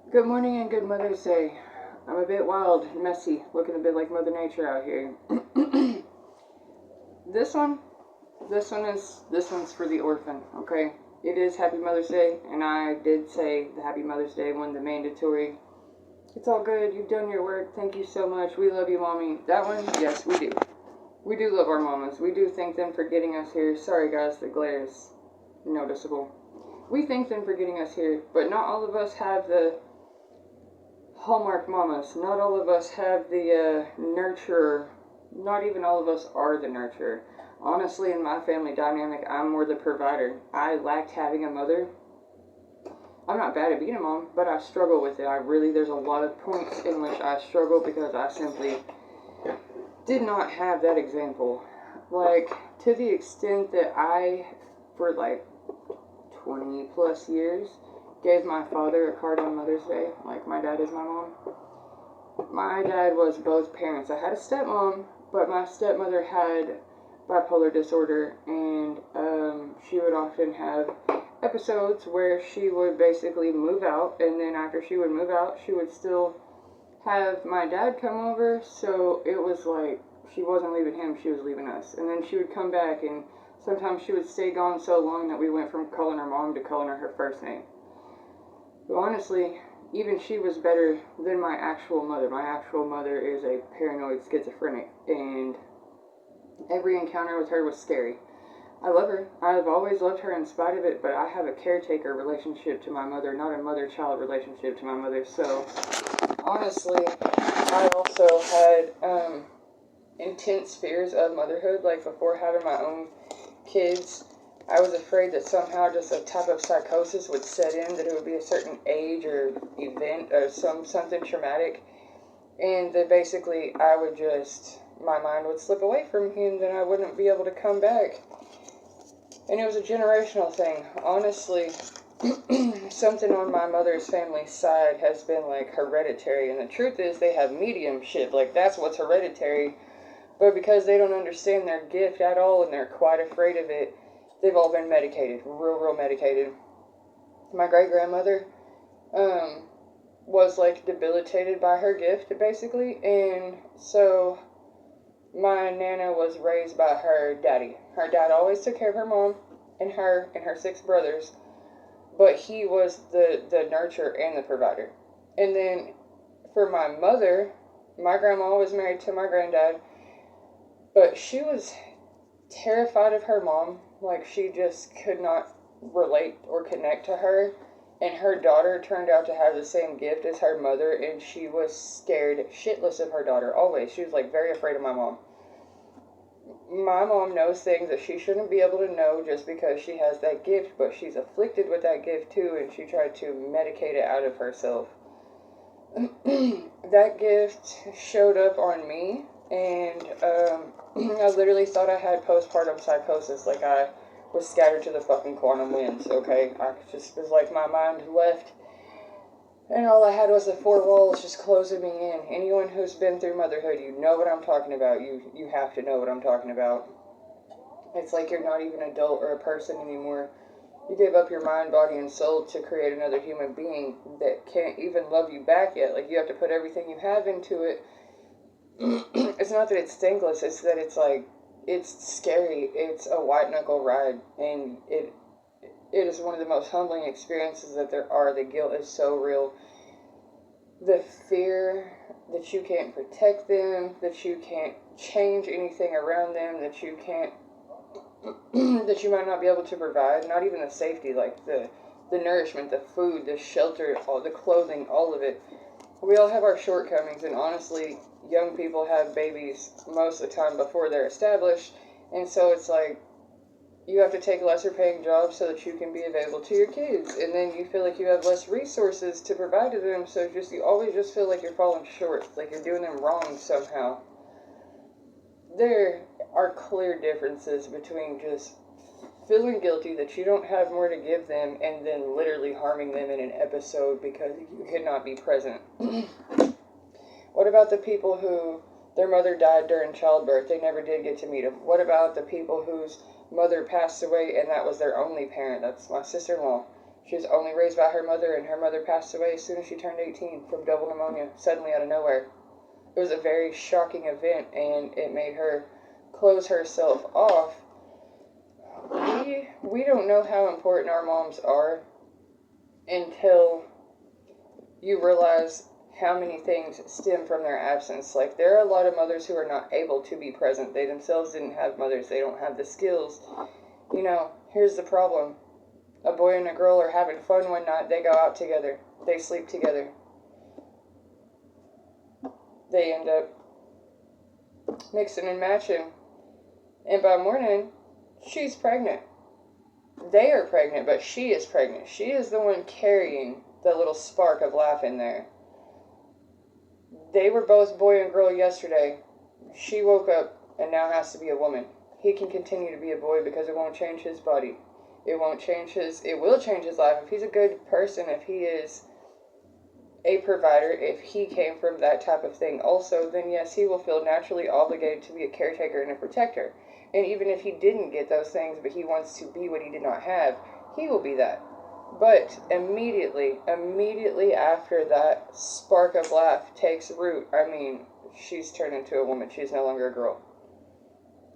Good morning and good Mother's Day. I'm a bit wild and messy, looking a bit like Mother Nature out here. this one, this one's for the orphan, okay? It is Happy Mother's Day, and I did say the Happy Mother's Day one, the mandatory. It's all good, you've done your work, thank you so much, we love you, Mommy. That one, yes, we do. We do love our mamas. We do thank them for getting us here. Sorry guys, the glare is noticeable. We thank them for getting us here, but not all of us have the Hallmark mamas. Not all of us have the nurturer. Not even all of us are the nurturer. Honestly, in my family dynamic, I'm more the provider. I lacked having a mother. I'm not bad at being a mom, but I struggle with it. There's a lot of points in which I struggle because I simply did not have that example. Like, to the extent that for like 20 plus years, gave my father a card on Mother's Day, like my dad is my mom. My dad was both parents. I had a stepmom, but my stepmother had bipolar disorder, and she would often have episodes where she would basically move out, and then after she would move out, she would still have my dad come over, so it was like she wasn't leaving him, she was leaving us. And then she would come back, and sometimes she would stay gone so long that we went from calling her mom to calling her first name. But honestly, even she was better than my actual mother. My actual mother is a paranoid schizophrenic, and every encounter with her was scary. I love her. I've always loved her in spite of it, but I have a caretaker relationship to my mother, not a mother-child relationship to my mother. So, honestly, I also had intense fears of motherhood, like before having my own kids. I was afraid that somehow just a type of psychosis would set in, that it would be a certain age or event or something traumatic, and that basically my mind would slip away from me and then I wouldn't be able to come back. And it was a generational thing. Honestly, something on my mother's family side has been like hereditary, and the truth is they have mediumship, like that's what's hereditary, but because they don't understand their gift at all and they're quite afraid of it, they've all been medicated, real medicated. My great-grandmother was like debilitated by her gift, basically, and so my nana was raised by her daddy. Her dad always took care of her mom and her 6 brothers, but he was the nurturer and the provider. And then for my mother, my grandma was married to my granddad, but she was terrified of her mom. Like, she just could not relate or connect to her. And her daughter turned out to have the same gift as her mother, and she was scared shitless of her daughter, always. She was, like, very afraid of my mom. My mom knows things that she shouldn't be able to know just because she has that gift, but she's afflicted with that gift, too, and she tried to medicate it out of herself. That gift showed up on me, and I literally thought I had postpartum psychosis, like I was scattered to the fucking quantum winds, okay? I just was like, my mind left, and all I had was the 4 walls just closing me in. Anyone who's been through motherhood, you know what I'm talking about. You have to know what I'm talking about. It's like you're not even an adult or a person anymore. You gave up your mind, body, and soul to create another human being that can't even love you back yet. Like, you have to put everything you have into it. It's not that it's thankless, it's that it's scary. It's a white knuckle ride, and it is one of the most humbling experiences that there are. The guilt is so real. The fear that you can't protect them, that you can't change anything around them, that you can't, that you might not be able to provide, not even the safety, like the nourishment, the food, the shelter, all the clothing, all of it. We all have our shortcomings, and honestly, young people have babies most of the time before they're established, and so it's like, you have to take lesser paying jobs so that you can be available to your kids, and then you feel like you have less resources to provide to them, so you always just feel like you're falling short, like you're doing them wrong somehow. There are clear differences between just feeling guilty that you don't have more to give them and then literally harming them in an episode because you cannot be present. What about the people who their mother died during childbirth? They never did get to meet them. What about the people whose mother passed away and that was their only parent? That's my sister-in-law. She was only raised by her mother, and her mother passed away as soon as she turned 18 from double pneumonia, suddenly out of nowhere. It was a very shocking event, and it made her close herself off. We don't know how important our moms are until you realize how many things stem from their absence. Like, there are a lot of mothers who are not able to be present. They themselves didn't have mothers. They don't have the skills. You know, here's the problem. A boy and a girl are having fun one night. They go out together. They sleep together. They end up mixing and matching. And by morning, she's pregnant. They are pregnant, but she is pregnant. She is the one carrying the little spark of life in there. They were both boy and girl yesterday. She woke up and now has to be a woman. He can continue to be a boy because it won't change his body. It will change his life. If he's a good person, if he is a provider, if he came from that type of thing also, then yes, he will feel naturally obligated to be a caretaker and a protector. And even if he didn't get those things, but he wants to be what he did not have, he will be that. But immediately after that spark of life takes root, I mean, she's turned into a woman. She's no longer a girl.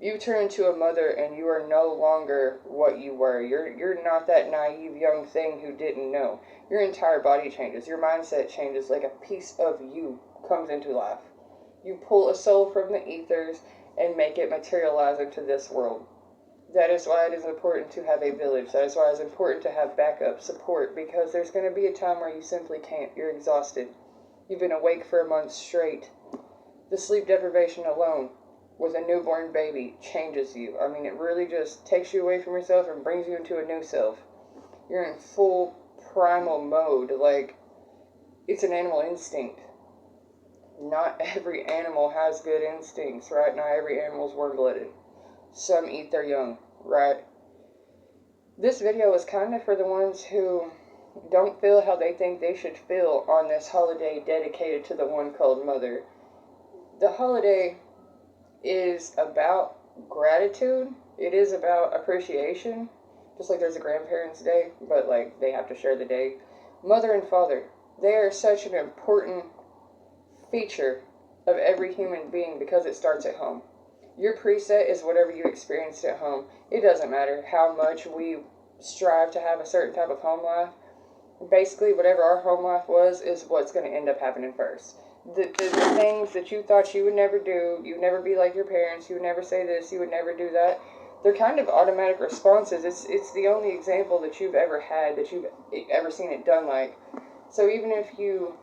You turn into a mother, and you are no longer what you were. You're not that naive young thing who didn't know. Your entire body changes. Your mindset changes. Like a piece of you comes into life. You pull a soul from the ethers and make it materialize into this world. That is why it is important to have a village. That is why it's important to have backup support, because there's going to be a time where you simply can't. You're exhausted. You've been awake for a month straight. The sleep deprivation alone with a newborn baby changes you. I mean, it really just takes you away from yourself and brings you into a new self. You're in full primal mode. Like, it's an animal instinct. Not every animal has good instincts, right? Not every animal's warm-blooded. Some eat their young, right? This video is kind of for the ones who don't feel how they think they should feel on this holiday dedicated to the one called Mother. The holiday is about gratitude. It is about appreciation. Just like there's a grandparents' day, but like they have to share the day. Mother and father, they are such an important feature of every human being because it starts at home. Your preset is whatever you experienced at home. It doesn't matter how much we strive to have a certain type of home life. Basically, whatever our home life was is what's going to end up happening first. The things that you thought you would never do, you would never be like your parents, you would never say this, you would never do that, they're kind of automatic responses. It's the only example that you've ever had, that you've ever seen it done like. So even if you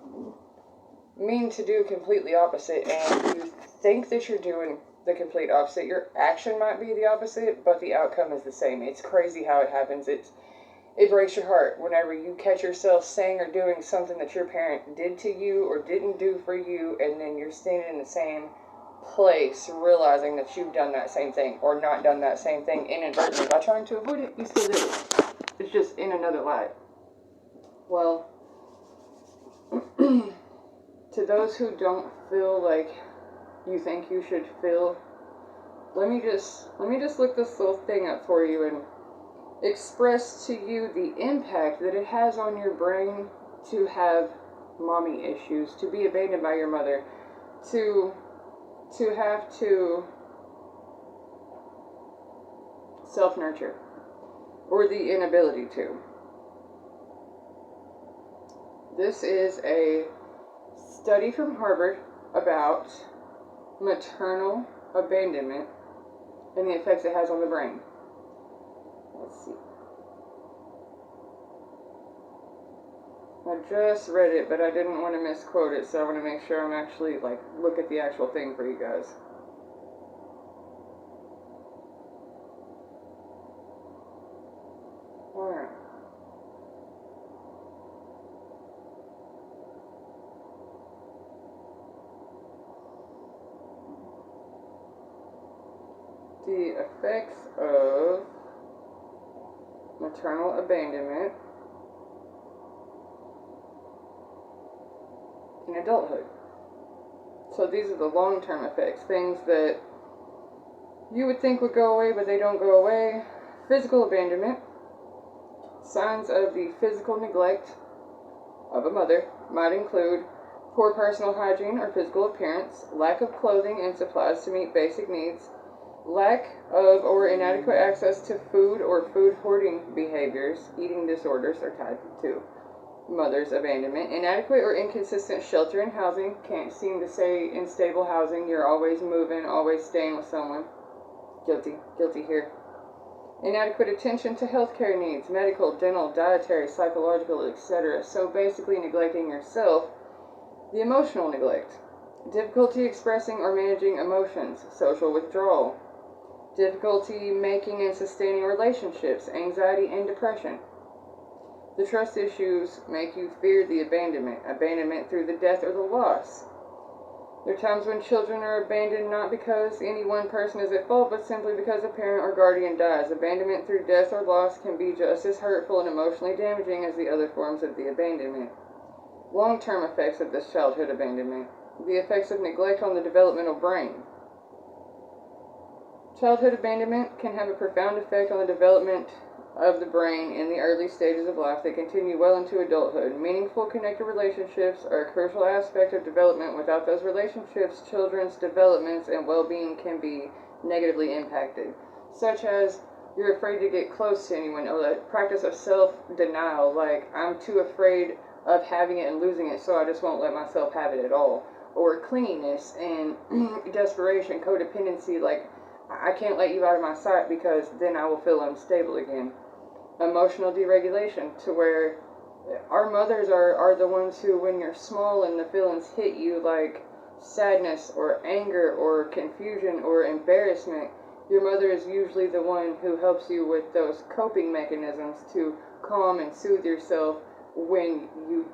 mean to do completely opposite and you think that you're doing the complete opposite, your action might be the opposite, but the outcome is the same. It's crazy how it happens. It breaks your heart whenever you catch yourself saying or doing something that your parent did to you or didn't do for you, and then you're standing in the same place realizing that you've done that same thing or not done that same thing inadvertently. By trying to avoid it, you still did it. It's just in another light. Well, to those who don't feel like you think you should feel, let me just look this little thing up for you and express to you the impact that it has on your brain to have mommy issues, to be abandoned by your mother, to have to self-nurture, or the inability to. This is a study from Harvard about maternal abandonment and the effects it has on the brain. Let's see. I just read it, but I didn't want to misquote it, so I want to make sure I'm actually, look at the actual thing for you guys. Alright. The effects of maternal abandonment in adulthood. So these are the long-term effects, things that you would think would go away, but they don't go away. Physical abandonment, Signs of the physical neglect of a mother might include poor personal hygiene or physical appearance, lack of clothing and supplies to meet basic needs, lack of or inadequate access to food or food hoarding behaviors. Eating disorders are tied to mother's abandonment. Inadequate or inconsistent shelter and housing. Can't seem to stay in stable housing. You're always moving, always staying with someone. Guilty here. Inadequate attention to healthcare needs, medical, dental, dietary, psychological, etc. So basically neglecting yourself. The emotional neglect. Difficulty expressing or managing emotions, social withdrawal. Difficulty making and sustaining relationships, anxiety and depression. The trust issues make you fear the abandonment through the death or the loss. There are times when children are abandoned not because any one person is at fault, but simply because a parent or guardian dies. Abandonment through death or loss can be just as hurtful and emotionally damaging as the other forms of the abandonment. Long-term effects of this childhood abandonment. The effects of neglect on the developmental brain. Childhood abandonment can have a profound effect on the development of the brain in the early stages of life that continue well into adulthood. Meaningful connected relationships are a crucial aspect of development. Without those relationships, children's developments and well-being can be negatively impacted, such as you're afraid to get close to anyone, or the practice of self-denial, like I'm too afraid of having it and losing it, so I just won't let myself have it at all, or clinginess and desperation, codependency, like I can't let you out of my sight because then I will feel unstable again. Emotional deregulation, to where our mothers are the ones who, when you're small and the feelings hit you like sadness or anger or confusion or embarrassment, your mother is usually the one who helps you with those coping mechanisms to calm and soothe yourself when you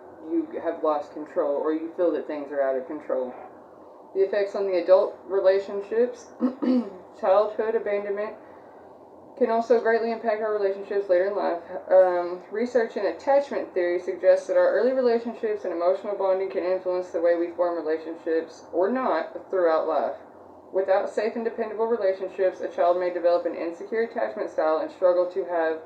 have lost control or you feel that things are out of control. The effects on the adult relationships. Childhood abandonment can also greatly impact our relationships later in life. Research in attachment theory suggests that our early relationships and emotional bonding can influence the way we form relationships, or not, throughout life. Without safe and dependable relationships, a child may develop an insecure attachment style and struggle to have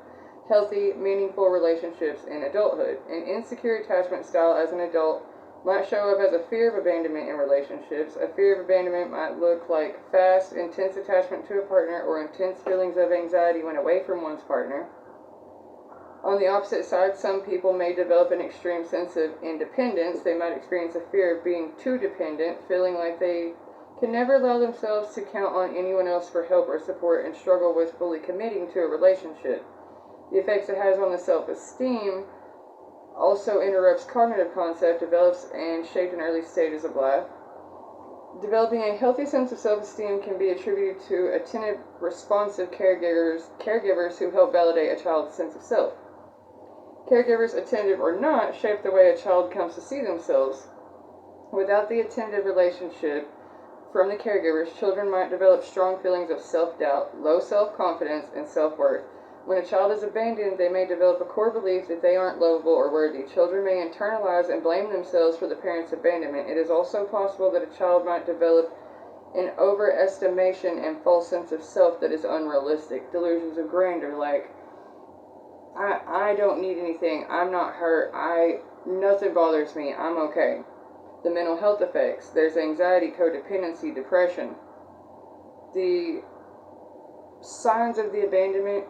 healthy, meaningful relationships in adulthood. An insecure attachment style as an adult might show up as a fear of abandonment in relationships. A fear of abandonment might look like fast, intense attachment to a partner or intense feelings of anxiety when away from one's partner. On the opposite side, some people may develop an extreme sense of independence. They might experience a fear of being too dependent, feeling like they can never allow themselves to count on anyone else for help or support, and struggle with fully committing to a relationship. The effects it has on the self-esteem also interrupts cognitive concept, develops and shaped in early stages of life. Developing a healthy sense of self-esteem can be attributed to attentive, responsive caregivers who help validate a child's sense of self. Caregivers, attentive or not, shape the way a child comes to see themselves. Without the attentive relationship from the caregivers, children might develop strong feelings of self-doubt, low self-confidence, and self-worth. When a child is abandoned, they may develop a core belief that they aren't lovable or worthy. Children may internalize and blame themselves for the parent's abandonment. It is also possible that a child might develop an overestimation and false sense of self that is unrealistic. Delusions of grandeur, like, I don't need anything, I'm not hurt, nothing bothers me, I'm okay. The mental health effects. There's anxiety, codependency, depression. The signs of the abandonment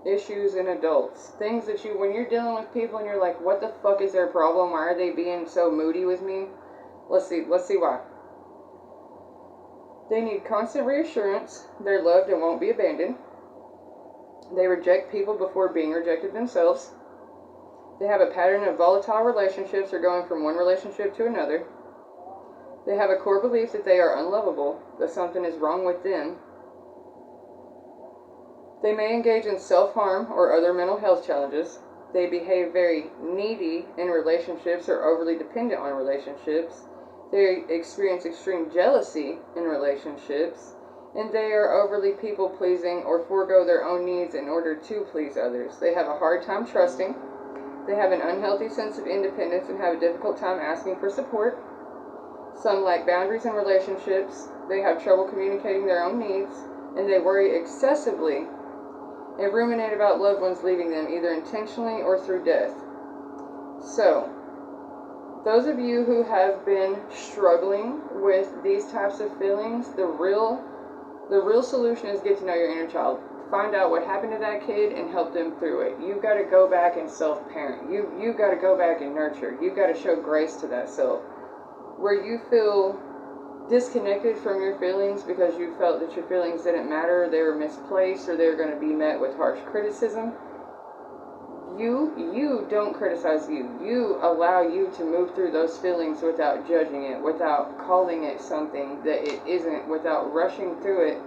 issues in adults. Things that when you're dealing with people and you're like, what the fuck is their problem? Why are they being so moody with me? Let's see why. They need constant reassurance. They're loved and won't be abandoned. They reject people before being rejected themselves. They have a pattern of volatile relationships or going from one relationship to another. They have a core belief that they are unlovable, that something is wrong with them. They may engage in self-harm or other mental health challenges. They behave very needy in relationships or overly dependent on relationships. They experience extreme jealousy in relationships. And they are overly people-pleasing or forego their own needs in order to please others. They have a hard time trusting. They have an unhealthy sense of independence and have a difficult time asking for support. Some lack boundaries in relationships. They have trouble communicating their own needs. And they worry excessively and ruminate about loved ones leaving them, either intentionally or through death. So, those of you who have been struggling with these types of feelings, the real solution is get to know your inner child. Find out what happened to that kid and help them through it. You've got to go back and self-parent. You've got to go back and nurture. You've got to show grace to that self. Where you feel disconnected from your feelings because you felt that your feelings didn't matter, they were misplaced, or they were going to be met with harsh criticism, you don't criticize you. You allow you to move through those feelings without judging it, without calling it something that it isn't, without rushing through it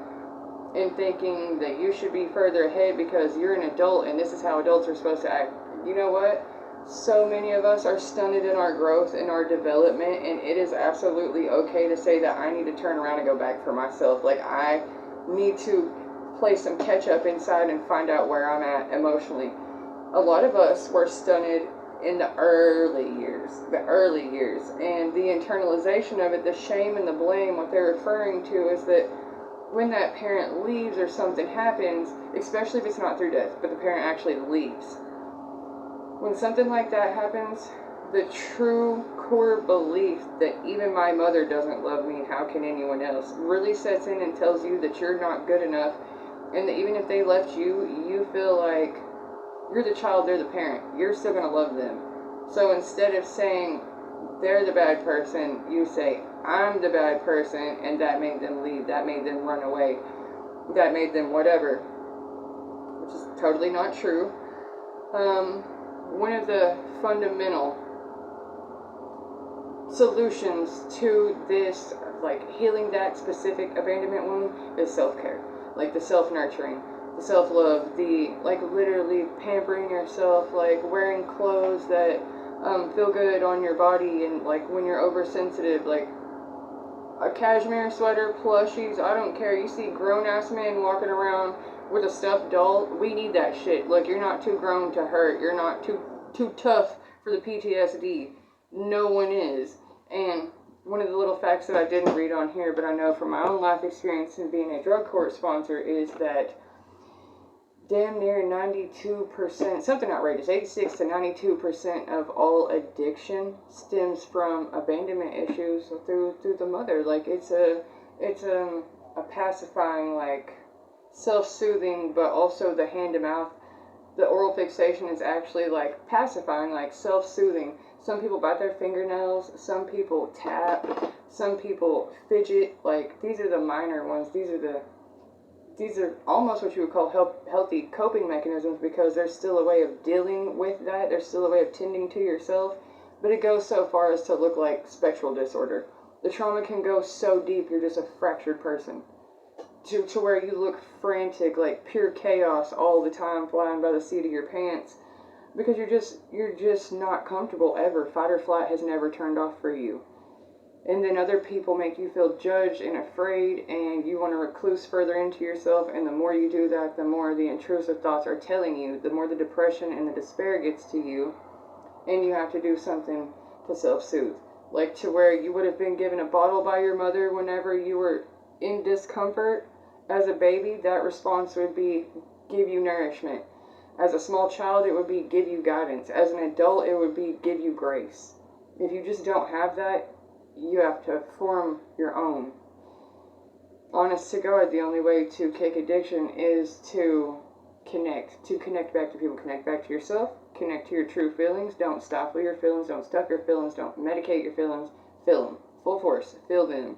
and thinking that you should be further ahead because you're an adult and this is how adults are supposed to act. You know what? So many of us are stunted in our growth and our development, and it is absolutely okay to say that I need to turn around and go back for myself. Like, I need to play some catch up inside and find out where I'm at emotionally. A lot of us were stunted in the early years, and the internalization of it, the shame and the blame, what they're referring to is that when that parent leaves or something happens, especially if it's not through death, but the parent actually leaves. When something like that happens, the true core belief that even my mother doesn't love me, how can anyone else, really sets in and tells you that you're not good enough, and that even if they left you, you feel like you're the child, they're the parent. You're still going to love them. So instead of saying they're the bad person, you say I'm the bad person, and that made them leave, that made them run away, that made them whatever, which is totally not true. One of the fundamental solutions to this, like healing that specific abandonment wound, is self-care. Like the self-nurturing, the self-love, the like literally pampering yourself, like wearing clothes that feel good on your body, and like when you're oversensitive, like a cashmere sweater, plushies, I don't care. You see grown-ass men walking around with a stuffed doll, we need that shit. Look, you're not too grown to hurt. You're not too tough for the PTSD. No one is. And one of the little facts that I didn't read on here, but I know from my own life experience in being a drug court sponsor, is that damn near 92%, something outrageous, 86 to 92% of all addiction stems from abandonment issues through the mother. Like it's a pacifying, like self-soothing, but also the hand-to-mouth, the oral fixation is actually like pacifying, like self-soothing. Some people bite their fingernails, some people tap, some people fidget. Like these are the minor ones. These are almost what you would call healthy coping mechanisms, because there's still a way of dealing with that. There's still a way of tending to yourself, but it goes so far as to look like spectral disorder. The trauma can go so deep, you're just a fractured person. To where you look frantic, like pure chaos all the time, flying by the seat of your pants, because you're just not comfortable ever. Fight or flight has never turned off for you. And then other people make you feel judged and afraid, and you want to recluse further into yourself, and the more you do that, the more the intrusive thoughts are telling you, the more the depression and the despair gets to you, and you have to do something to self-soothe. Like to where you would have been given a bottle by your mother whenever you were in discomfort. As a baby, that response would be give you nourishment. As a small child, it would be give you guidance. As an adult, it would be give you grace. If you just don't have that, you have to form your own. Honest to God, the only way to kick addiction is to connect back to people, connect back to yourself, connect to your true feelings. Don't stifle your feelings, don't stuff your feelings, don't medicate your feelings. Feel them, full force, feel them.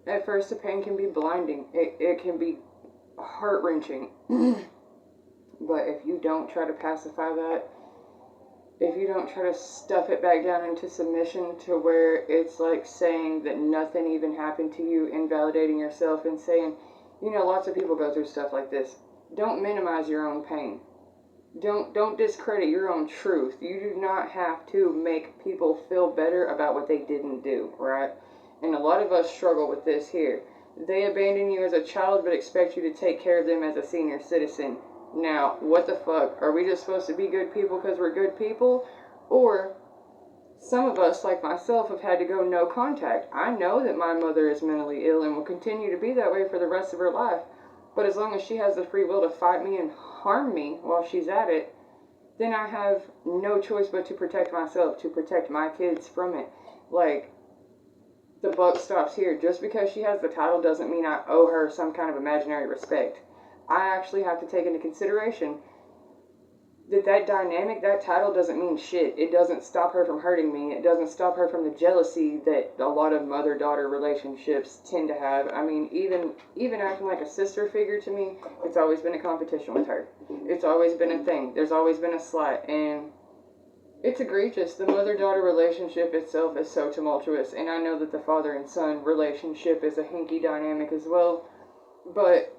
At first, the pain can be blinding. It can be heart-wrenching. But if you don't try to pacify that, if you don't try to stuff it back down into submission to where it's like saying that nothing even happened to you, invalidating yourself and saying, you know, lots of people go through stuff like this. Don't minimize your own pain. Don't discredit your own truth. You do not have to make people feel better about what they didn't do, right? And a lot of us struggle with this here. They abandon you as a child but expect you to take care of them as a senior citizen. Now, what the fuck? Are we just supposed to be good people because we're good people? Or some of us, like myself, have had to go no contact. I know that my mother is mentally ill and will continue to be that way for the rest of her life. But as long as she has the free will to fight me and harm me while she's at it, then I have no choice but to protect myself, to protect my kids from it. Like, the buck stops here. Just because she has the title doesn't mean I owe her some kind of imaginary respect. I actually have to take into consideration that dynamic, that title doesn't mean shit. It doesn't stop her from hurting me. It doesn't stop her from the jealousy that a lot of mother-daughter relationships tend to have. I mean, even acting like a sister figure to me, it's always been a competition with her. It's always been a thing. There's always been a slight, and it's egregious. The mother-daughter relationship itself is so tumultuous, and I know that the father and son relationship is a hinky dynamic as well, but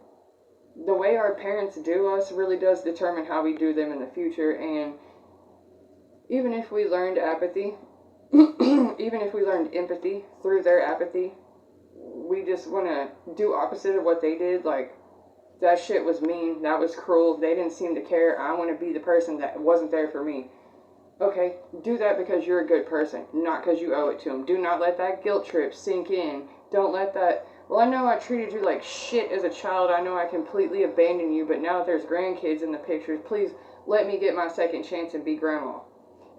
the way our parents do us really does determine how we do them in the future. And even if we learned apathy, even if we learned empathy through their apathy, we just want to do opposite of what they did. Like, that shit was mean, that was cruel, they didn't seem to care, I want to be the person that wasn't there for me. Okay, do that because you're a good person, not because you owe it to them. Do not let that guilt trip sink in. Don't let that, well, I know I treated you like shit as a child. I know I completely abandoned you, but now that there's grandkids in the pictures, please let me get my second chance and be grandma.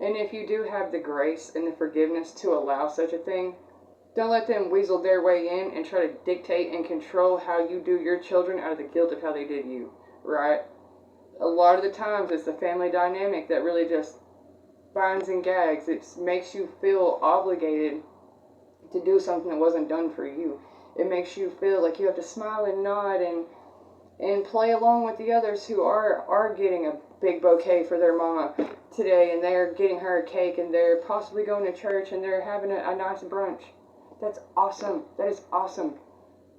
And if you do have the grace and the forgiveness to allow such a thing, don't let them weasel their way in and try to dictate and control how you do your children out of the guilt of how they did you, right? A lot of the times it's the family dynamic that really just binds and gags. It makes you feel obligated to do something that wasn't done for you. It makes you feel like you have to smile and nod and play along with the others who are getting a big bouquet for their mama today, and they're getting her a cake, and they're possibly going to church, and they're having a nice brunch. That's awesome. That is awesome.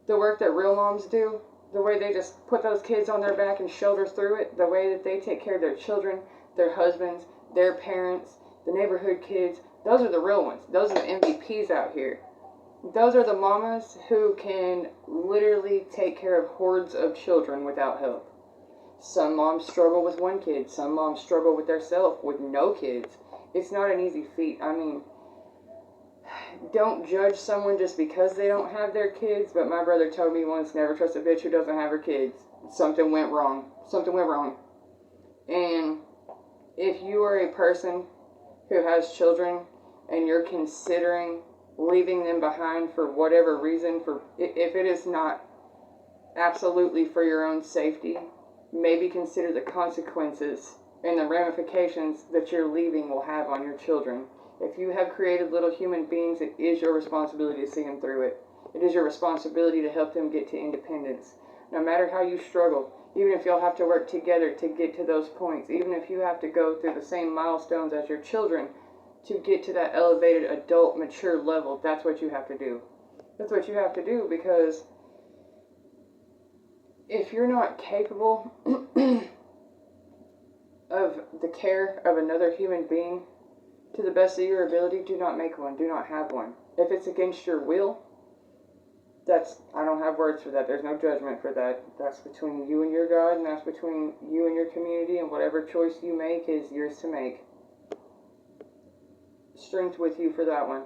The work that real moms do, the way they just put those kids on their back and shoulder through it, the way that they take care of their children, their husbands, their parents, the neighborhood kids, those are the real ones. Those are the MVPs out here. Those are the mamas who can literally take care of hordes of children without help. Some moms struggle with one kid. Some moms struggle with themselves with no kids. It's not an easy feat. I mean, don't judge someone just because they don't have their kids, but my brother told me once, never trust a bitch who doesn't have her kids. Something went wrong. Something went wrong. And if you are a person who has children and you're considering leaving them behind for whatever reason, if it is not absolutely for your own safety, maybe consider the consequences and the ramifications that your leaving will have on your children. If you have created little human beings, it is your responsibility to see them through it. It is your responsibility to help them get to independence. No matter how you struggle, even if you'll have to work together to get to those points, even if you have to go through the same milestones as your children to get to that elevated adult mature level, that's what you have to do. That's what you have to do, because if you're not capable of the care of another human being to the best of your ability, do not make one. Do not have one. If it's against your will, I don't have words for that. There's no judgment for that. That's between you and your God, and that's between you and your community, and whatever choice you make is yours to make. Strength with you for that one.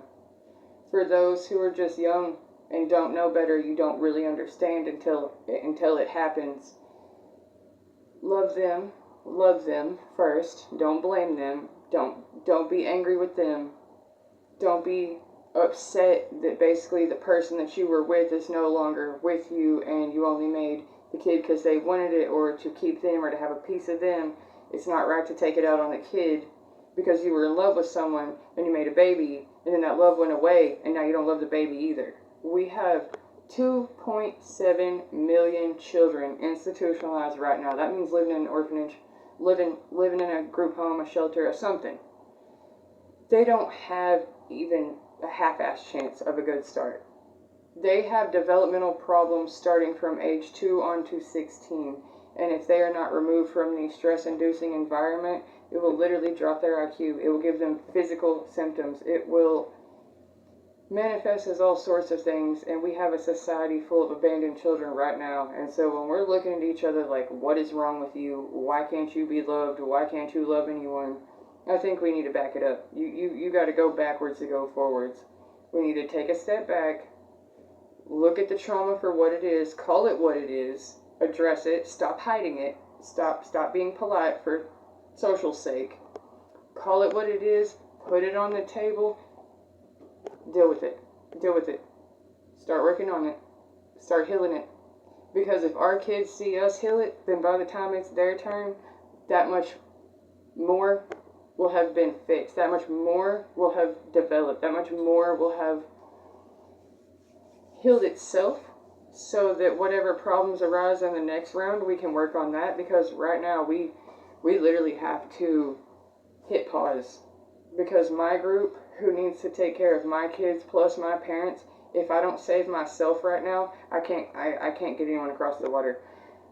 For those who are just young and don't know better, you don't really understand until it happens. Love them first. Don't blame them. Don't be angry with them. Don't be upset that basically the person that you were with is no longer with you, and you only made the kid because they wanted it, or to keep them, or to have a piece of them. It's not right to take it out on the kid because you were in love with someone and you made a baby, and then that love went away, and now you don't love the baby either. We have 2.7 million children institutionalized right now. That means living in an orphanage, living in a group home, a shelter, or something. They don't have even a half-ass chance of a good start. They have developmental problems starting from age 2 on to 16. And if they are not removed from the stress-inducing environment, it will literally drop their IQ. It will give them physical symptoms. It will manifest as all sorts of things. And we have a society full of abandoned children right now. And so when we're looking at each other like, what is wrong with you? Why can't you be loved? Why can't you love anyone? I think we need to back it up. You got to go backwards to go forwards. We need to take a step back, look at the trauma for what it is, call it what it is, address it, stop hiding it, stop being polite for social sake. Call it what it is, put it on the table, deal with it. Deal with it. Start working on it. Start healing it. Because if our kids see us heal it, then by the time it's their turn, that much more will have been fixed. That much more will have developed. That much more will have healed itself, so that whatever problems arise in the next round, we can work on that. Because right now, we literally have to hit pause. Because my group, who needs to take care of my kids plus my parents, if I don't save myself right now, I can't get anyone across the water.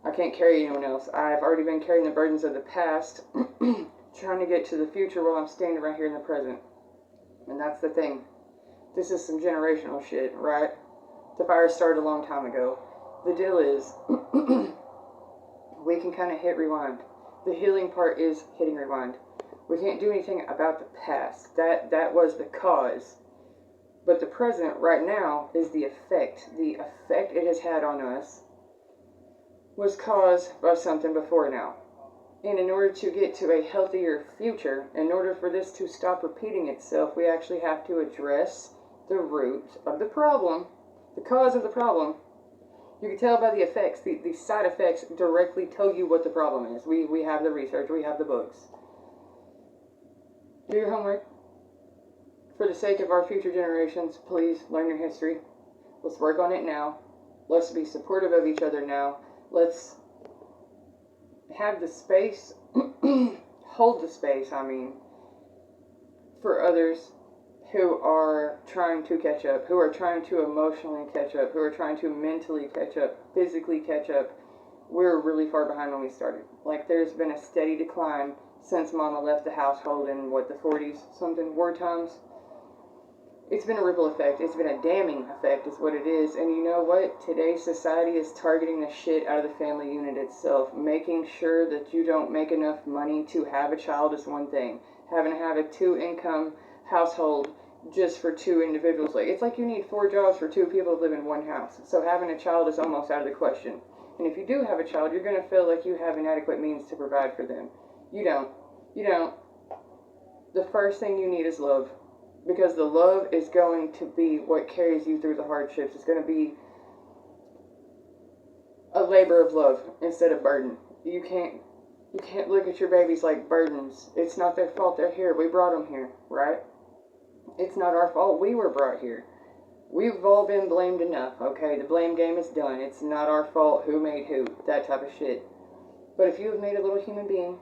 I can't carry anyone else. I've already been carrying the burdens of the past, trying to get to the future while I'm standing right here in the present. And that's the thing. This is some generational shit, right? The fire started a long time ago. The deal is, we can kind of hit rewind. The healing part is hitting rewind. We can't do anything about the past. That was the cause. But the present right now is the effect. The effect it has had on us was caused by something before now. And in order to get to a healthier future, in order for this to stop repeating itself, we actually have to address the root of the problem, the cause of the problem. You can tell by the effects. The side effects directly tell you what the problem is. We have the research. We have the books. Do your homework. For the sake of our future generations, please learn your history. Let's work on it now. Let's be supportive of each other now. Let's have the space, hold the space, for others who are trying to catch up, who are trying to emotionally catch up, who are trying to mentally catch up, physically catch up. We're really far behind when we started. Like, there's been a steady decline since Mama left the household in, the 40s, something, war times. It's been a ripple effect. It's been a damning effect is what it is. And you know what? Today's society is targeting the shit out of the family unit itself. Making sure that you don't make enough money to have a child is one thing. Having to have a 2-income household just for 2 individuals. It's like you need 4 jobs for 2 people to live in one house. So having a child is almost out of the question. And if you do have a child, you're going to feel like you have inadequate means to provide for them. You don't. You don't. The first thing you need is love. Because the love is going to be what carries you through the hardships. It's going to be a labor of love instead of burden. You can't look at your babies like burdens. It's not their fault they're here. We brought them here, right? It's not our fault we were brought here. We've all been blamed enough, okay? The blame game is done. It's not our fault who made who. That type of shit. But if you have made a little human being,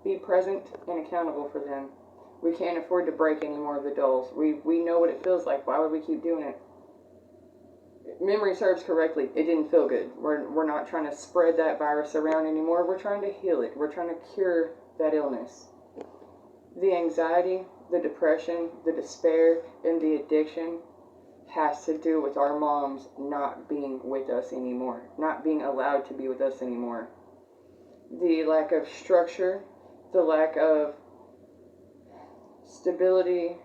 be present and accountable for them. We can't afford to break any more of the dolls. We know what it feels like. Why would we keep doing it? Memory serves correctly. It didn't feel good. We're not trying to spread that virus around anymore. We're trying to heal it. We're trying to cure that illness. The anxiety, the depression, the despair, and the addiction has to do with our moms not being with us anymore. Not being allowed to be with us anymore. The lack of structure, the lack of stability,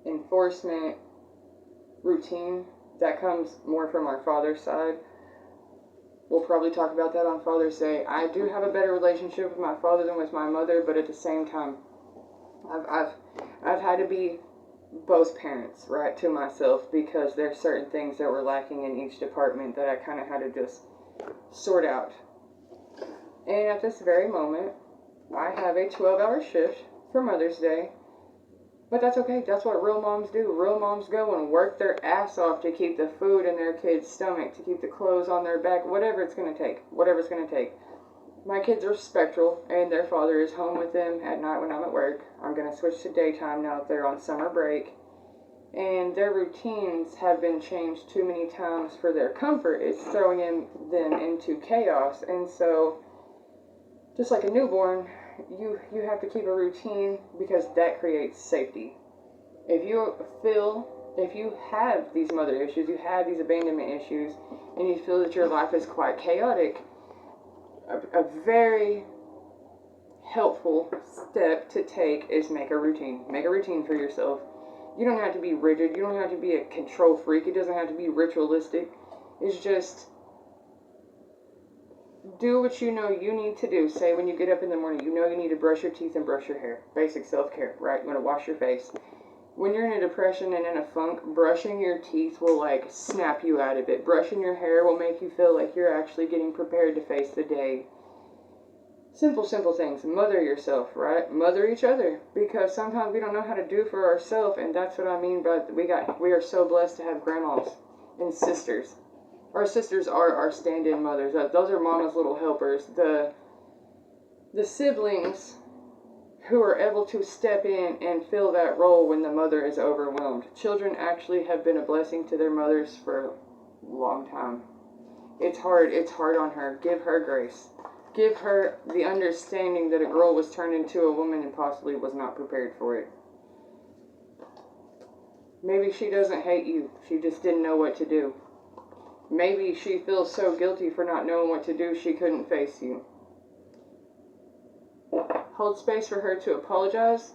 enforcement, routine, that comes more from our father's side. We'll probably talk about that on Father's Day. I do have a better relationship with my father than with my mother, but at the same time, I've had to be both parents, right, to myself, because there's certain things that were lacking in each department that I kind of had to just sort out. And at this very moment, I have a 12-hour shift for Mother's Day. But that's okay. That's what real moms do. Real moms go and work their ass off to keep the food in their kids' stomach, to keep the clothes on their back, whatever it's going to take. Whatever it's going to take. My kids are spectral, and their father is home with them at night when I'm at work. I'm going to switch to daytime now that they're on summer break. And their routines have been changed too many times for their comfort. It's throwing them into chaos. And so, just like a newborn, you have to keep a routine because that creates safety. If you have these mother issues, you have these abandonment issues, and you feel that your life is quite chaotic, a very helpful step to take is make a routine. Make a routine for yourself. You don't have to be rigid. You don't have to be a control freak. It doesn't have to be ritualistic. It's just Do what you know you need to do. Say when you get up in the morning, you know you need to brush your teeth and brush your hair. Basic self-care, right? You want to wash your face. When you're in a depression and in a funk, brushing your teeth will like snap you out of it. Brushing your hair will make you feel like you're actually getting prepared to face the day. Simple things. Mother yourself, right? Mother each other. Because sometimes we don't know how to do for ourselves, and that's what I mean by we are so blessed to have grandmas and sisters. Our sisters are our stand-in mothers. Those are mama's little helpers. The siblings who are able to step in and fill that role when the mother is overwhelmed. Children actually have been a blessing to their mothers for a long time. It's hard on her. Give her grace. Give her the understanding that a girl was turned into a woman and possibly was not prepared for it. Maybe she doesn't hate you. She just didn't know what to do. Maybe she feels so guilty for not knowing what to do she couldn't face you. Hold space for her to apologize,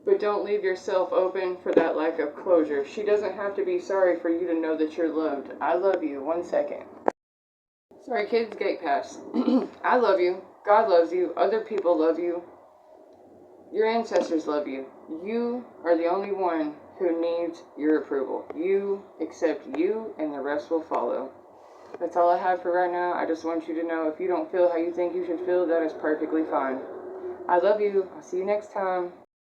but don't leave yourself open for that lack of closure. She doesn't have to be sorry for you to know that you're loved. I love you. 1 second. Sorry, kids, gate pass. I love you. God loves you. Other people love you. Your ancestors love you. You are the only one who needs your approval. You accept you, and the rest will follow. That's all I have for right now. I just want you to know if you don't feel how you think you should feel, that is perfectly fine. I love you. I'll see you next time.